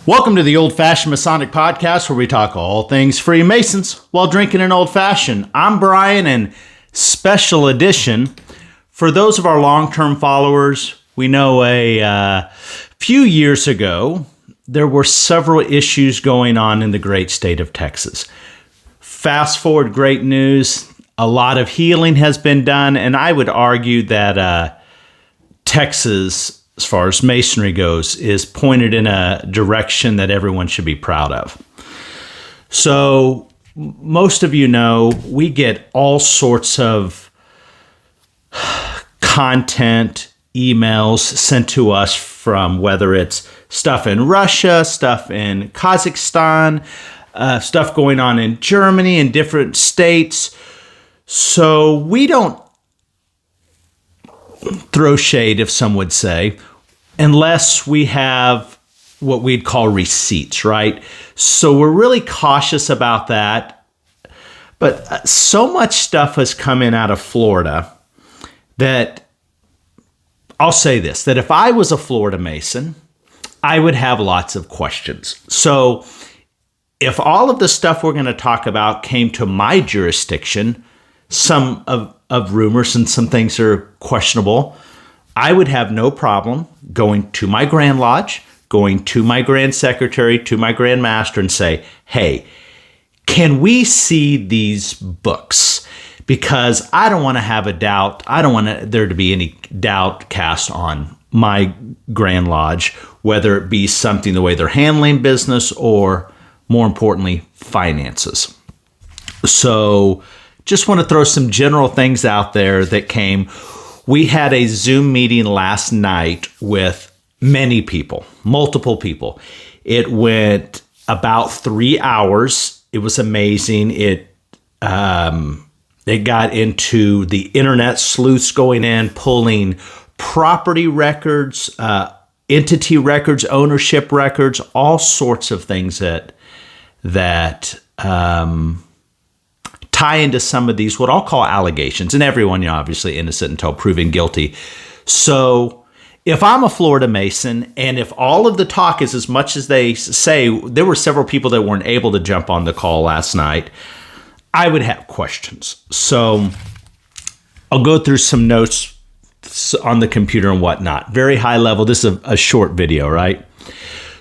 Welcome to the Old Fashioned Masonic Podcast, where we talk all things Freemasons while drinking an old fashioned. I'm Brian, and special edition for those of our long-term followers. We know a few years ago there were several issues going on in the great state of Texas. Fast forward, great news. A lot of healing has been done, and I would argue that Texas, as far as Masonry goes, is pointed in a direction that everyone should be proud of. So most of you know we get all sorts of content, emails sent to us from whether it's stuff in Russia, stuff in Kazakhstan, stuff going on in Germany and different states. So we don't throw shade, if some would say, unless we have what we'd call receipts, right? So we're really cautious about that. But so much stuff has come in out of Florida that I'll say this, that if I was a Florida Mason, I would have lots of questions. So if all of the stuff we're going to talk about came to my jurisdiction, some of rumors and some things are questionable, I would have no problem going to my Grand Lodge, going to my Grand Secretary, to my Grand Master and say, hey, can we see these books? Because I don't want to have a doubt. I don't want there to be any doubt cast on my Grand Lodge, whether it be something the way they're handling business or, more importantly, finances. So just want to throw some general things out there that came. We had a Zoom meeting last night with many people, multiple people. It went about 3 hours. It was amazing. It got into the internet sleuths going in, pulling property records, entity records, ownership records, all sorts of things that tie into some of these, what I'll call allegations, and everyone, obviously innocent until proven guilty. So if I'm a Florida Mason, and if all of the talk is as much as they say, there were several people that weren't able to jump on the call last night, I would have questions. So I'll go through some notes on the computer and whatnot. Very high level. This is a short video, right?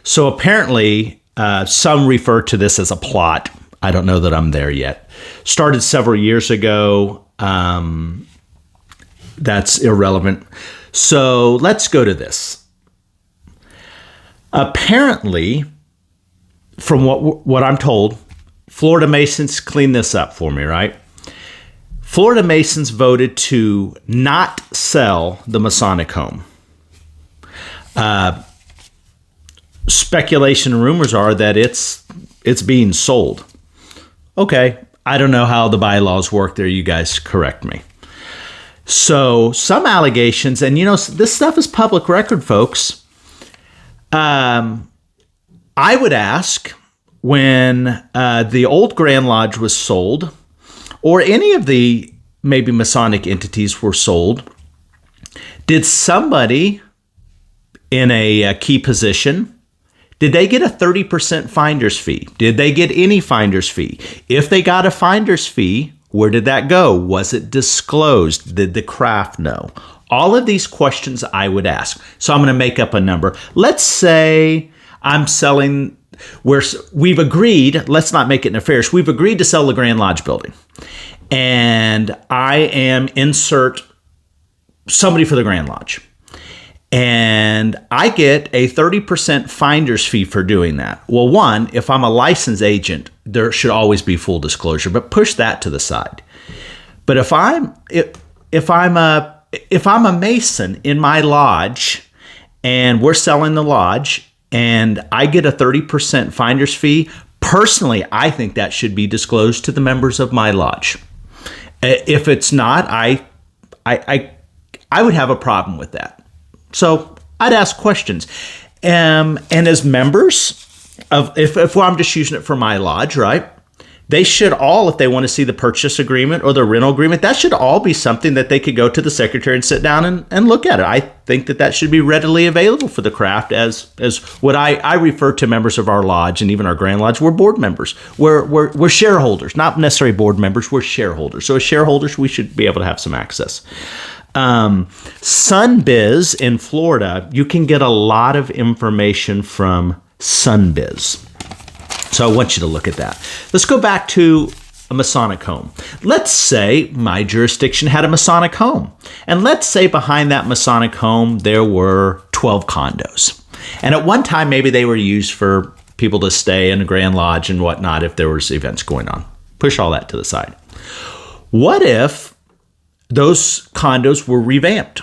So apparently, some refer to this as a plot. I don't know that I'm there yet. Started several years ago. That's irrelevant. So let's go to this. Apparently, from what I'm told, Florida Masons clean this up for me, right? Florida Masons voted to not sell the Masonic Home. Speculation and rumors are that it's being sold. Okay, I don't know how the bylaws work there. You guys correct me. So some allegations, and this stuff is public record, folks. I would ask, when the old Grand Lodge was sold, or any of the maybe Masonic entities were sold, did somebody in a key position, did they get a 30% finder's fee? Did they get any finder's fee? If they got a finder's fee, where did that go? Was it disclosed? Did the craft know? All of these questions I would ask. So I'm going to make up a number. Let's say I'm selling, we've agreed, let's not make it nefarious, we've agreed to sell the Grand Lodge building. And I am insert somebody for the Grand Lodge. And I get a 30% finder's fee for doing that. Well, one, if I'm a licensed agent, there should always be full disclosure, but push that to the side. But if I'm a Mason in my lodge and we're selling the lodge and I get a 30% finder's fee, personally, I think that should be disclosed to the members of my lodge. If it's not, I would have a problem with that. So I'd ask questions. And as members of, if I'm just using it for my lodge, right? they should all, if they want to see the purchase agreement or the rental agreement, that should all be something that they could go to the secretary and sit down and look at it. I think that should be readily available for the craft as what I refer to members of our lodge and even our Grand Lodge. We're board members. We're shareholders, not necessarily board members. We're shareholders. So as shareholders, we should be able to have some access. Sunbiz in Florida, you can get a lot of information from Sunbiz. So I want you to look at that. Let's go back to a Masonic home. Let's say my jurisdiction had a Masonic home. And let's say behind that Masonic home, there were 12 condos. And at one time, maybe they were used for people to stay in a Grand Lodge and whatnot if there was events going on. Push all that to the side. What if those condos were revamped?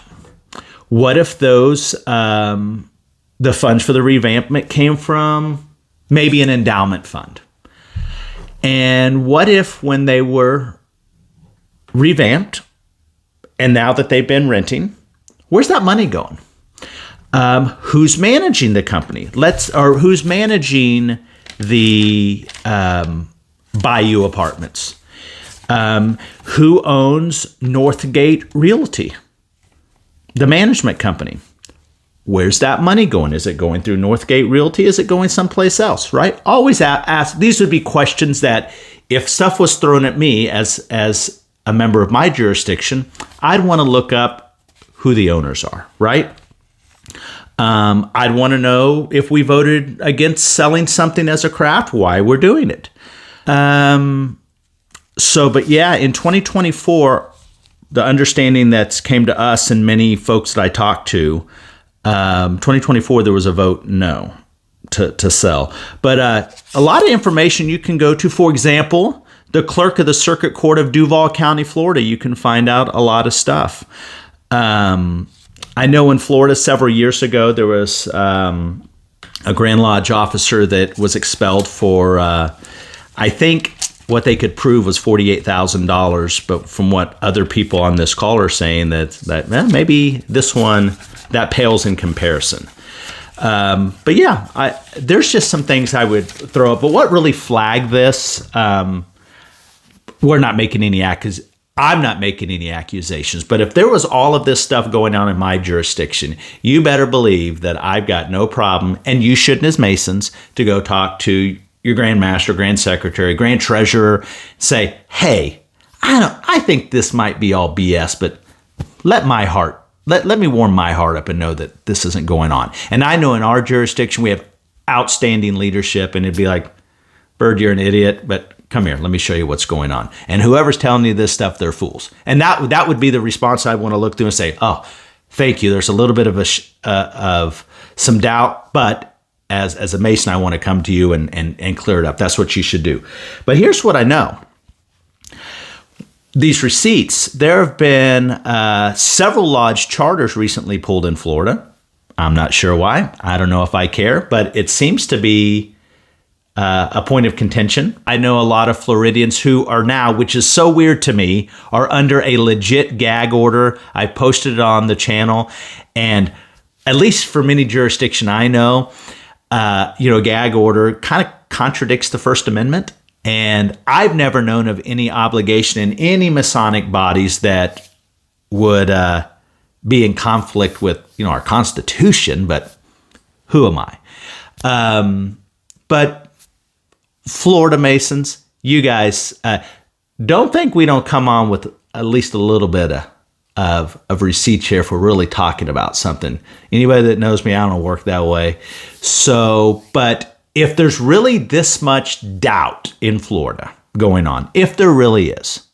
What if those, the funds for the revampment came from maybe an endowment fund? And what if when they were revamped and now that they've been renting, where's that money going? Who's managing the company? Who's managing the Bayou Apartments? Who owns Northgate Realty, the management company? Where's that money going? Is it going through Northgate Realty? Is it going someplace else, right? Always ask. These would be questions that if stuff was thrown at me as a member of my jurisdiction, I'd want to look up who the owners are, right? I'd want to know if we voted against selling something as a craft, why we're doing it. But yeah, in 2024, the understanding that's came to us and many folks that I talked to, 2024, there was a vote no to sell. But a lot of information you can go to. For example, the clerk of the Circuit Court of Duval County, Florida, you can find out a lot of stuff. I know in Florida several years ago, there was a Grand Lodge officer that was expelled for, I think, what they could prove was $48,000. But from what other people on this call are saying, that maybe this one, that pales in comparison. But yeah, there's just some things I would throw up. But what really flagged this, I'm not making any accusations. But if there was all of this stuff going on in my jurisdiction, you better believe that I've got no problem, and you shouldn't as Masons, to go talk to your Grand Master, Grand Secretary, Grand Treasurer, say, hey, I think this might be all BS, but let me warm my heart up and know that this isn't going on. And I know in our jurisdiction, we have outstanding leadership, and it'd be like, Bird, you're an idiot, but come here, let me show you what's going on. And whoever's telling you this stuff, they're fools. And that would be the response I want to look through and say, oh, thank you. There's a little bit of some doubt, but as a Mason, I want to come to you and clear it up. That's what you should do. But here's what I know. These receipts, there have been several lodge charters recently pulled in Florida. I'm not sure why. I don't know if I care, but it seems to be a point of contention. I know a lot of Floridians who are now, which is so weird to me, are under a legit gag order. I posted it on the channel, and at least for many jurisdictions I know, gag order kind of contradicts the First Amendment. And I've never known of any obligation in any Masonic bodies that would be in conflict with, our Constitution, but who am I? But Florida Masons, you guys, don't think we don't come on with at least a little bit of receipts here if we're really talking about something. Anybody that knows me, I don't work that way. So, but if there's really this much doubt in Florida going on, if there really is,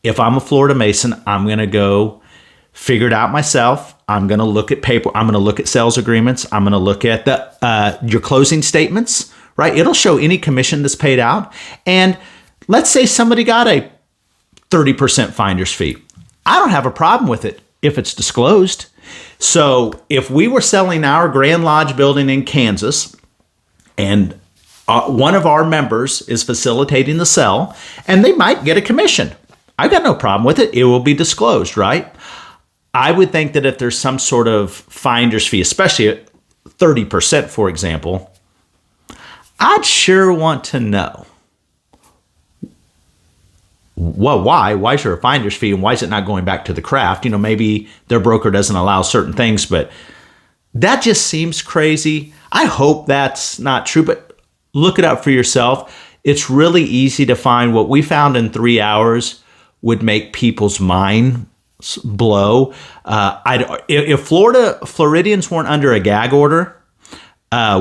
if I'm a Florida Mason, I'm going to go figure it out myself. I'm going to look at paper. I'm going to look at sales agreements. I'm going to look at your closing statements, right? It'll show any commission that's paid out. And let's say somebody got a 30% finder's fee. I don't have a problem with it if it's disclosed. So if we were selling our Grand Lodge building in Kansas, and one of our members is facilitating the sale, and they might get a commission, I've got no problem with it. It will be disclosed, right? I would think that if there's some sort of finder's fee, especially at 30%, for example, I'd sure want to know well, why? Why is there a finder's fee, and why is it not going back to the craft? Maybe their broker doesn't allow certain things, but that just seems crazy. I hope that's not true, but look it up for yourself. It's really easy to find. What we found in 3 hours would make people's mind blow. If Floridians weren't under a gag order,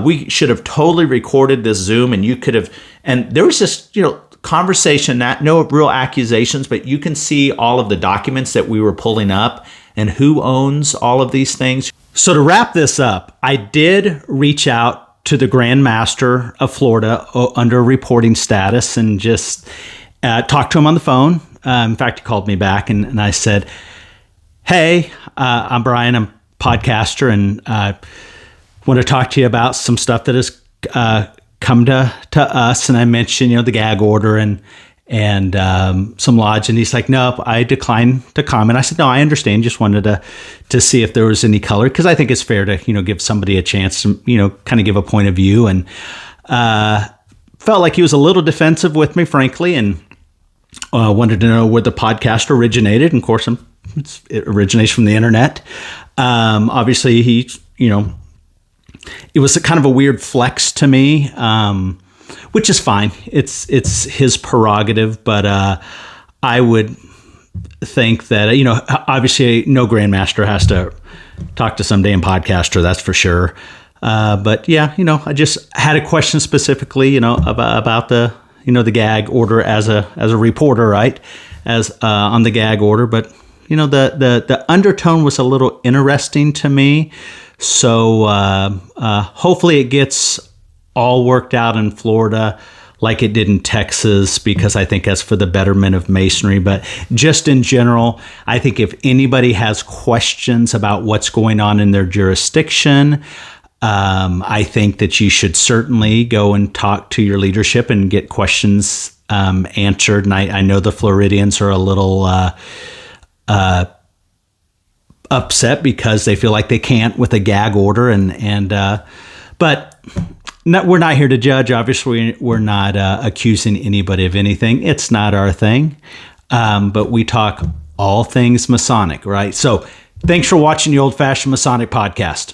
we should have totally recorded this Zoom, and you could have, and there was just, conversation, no real accusations, but you can see all of the documents that we were pulling up and who owns all of these things. So to wrap this up, I did reach out to the Grand Master of Florida under reporting status and just talked to him on the phone. In fact, he called me back and I said, hey, I'm Brian, I'm a podcaster, and I want to talk to you about some stuff that has come to us. And I mentioned, the gag order and some lodge. And he's like, nope, I declined to comment. I said, no, I understand. Just wanted to see if there was any color, because I think it's fair to, give somebody a chance to, kind of give a point of view. And felt like he was a little defensive with me, frankly, and wanted to know where the podcast originated. And of course, it originates from the internet. Obviously, it was a kind of a weird flex to me, which is fine. It's his prerogative, but I would think that, obviously no Grandmaster has to talk to some damn podcaster, that's for sure. But yeah, I just had a question specifically, about the, the gag order as a reporter, right? As on the gag order, but the undertone was a little interesting to me. So hopefully it gets all worked out in Florida like it did in Texas, because I think that's for the betterment of Masonry. But just in general, I think if anybody has questions about what's going on in their jurisdiction, I think that you should certainly go and talk to your leadership and get questions answered. And I know the Floridians are a little upset because they feel like they can't with a gag order, but we're not here to judge. Obviously, we're not accusing anybody of anything. It's not our thing, but we talk all things Masonic, right? So thanks for watching the Old Fashioned Masonic Podcast.